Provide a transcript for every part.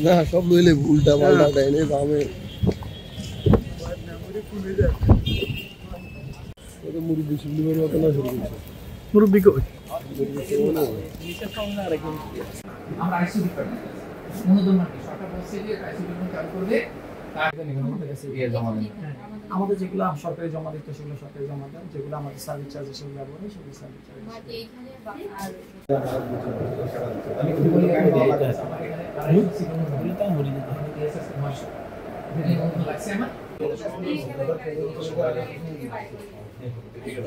না সব লইলে উল্টা পাল্টা দেয় না বামে মুরব্বী শিবলিমের মতো না শুরু করছে মুরব্বী কই আমরা আইসি ডিপার্টমেন্ট অনুমোদন মার্কে সরকার বলছে যে আইসি ডিপার্টমেন্ট চালু করবে তার জন্য আমাদের কাছে ইয়ে জমা দেন আমাদের যেগুলো সরকারি জমা দিতে সেগুলো সরকারি জমা দেন যেগুলো আমাদের সার্ভিস চার্জ হিসেবে ব্যবহার হয় সেগুলো সার্ভিস চার্জ এইখানে আমি কি বলি এখানে লাগছে আমার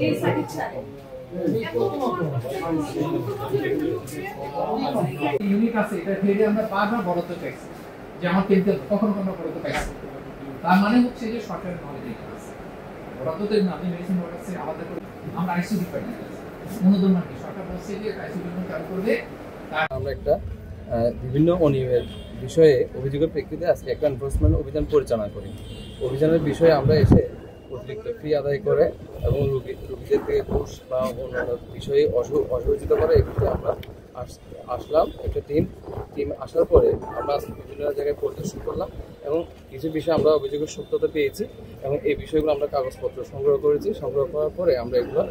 এই সার্ভিস চার্জ ইউনিট আছে এটা ফেলে আমরা বারবার বরাদ্দ চাইছি যে আমার কিনতে কখনো কোনো বরাদ্দ পাইছি তার মানে হচ্ছে যে সরকারের নলেজ আছে বরাদ্দতে নামে মেডিসিন বরাদ্দে আলাদা করে আমরা আইসি ডিপার্টমেন্ট অনুমোদন মার্কে সরকার বলছে যে আইসি ডিপার্টমেন্ট চালু করবে আমরা একটা বিভিন্ন অনিয়মের বিষয়ে অভিযোগের প্রেক্ষিতে আজকে একটা এনফোর্সমেন্ট অভিযান পরিচালনা করি। অভিযানের বিষয়ে আমরা এসে অতিরিক্ত ফি আদায় করে এবং রোগীদের থেকে ঘুষ বা অন্যান্য বিষয়ে অসহযোগিতা করে এক্ষেত্রে আমরা আসলাম একটা টিম আসার পরে আমরা বিভিন্ন জায়গায় পরিদর্শন করলাম এবং কিছু বিষয়ে আমরা অভিযোগের সত্যতা পেয়েছি এবং এই বিষয়গুলো আমরা কাগজপত্র সংগ্রহ করেছি। সংগ্রহ করার পরে আমরা এগুলো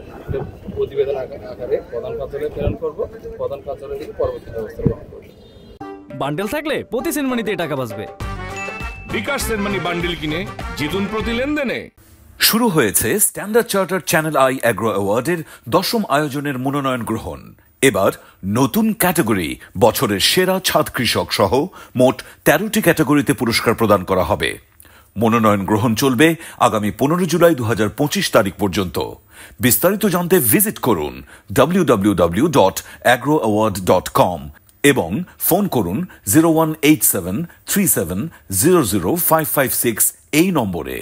প্রতিবেদন আকারে প্রধান কার্যালয়ে প্রেরণ করবো। প্রধান কার্যালয় থেকে পরবর্তী ব্যবস্থা গ্রহণ করবো। বান্ডেল থাকলে প্রতি সেনমানিতে টাকা বাঁচবে। বিকাশ সেনমানি বান্ডেল কিনে জিতুন প্রতি লেনদেনে। শুরু হয়েছে Standard Charter Channel i Agro অ্যাওয়ার্ডের 10ম আয়োজনের মনোনয়ন গ্রহণ। এবার নতুন ক্যাটাগরি বছরের সেরা ছাদ কৃষক সহ মোট 13টি ক্যাটাগরিতে পুরস্কার প্রদান করা হবে। মনোনয়ন গ্রহণ চলবে আগামী 15 জুলাই 2025 তারিখ পর্যন্ত। বিস্তারিত জানতে ভিজিট করুন www.agroaward.com এবং ফোন করুন 018737000556 এই নম্বরে।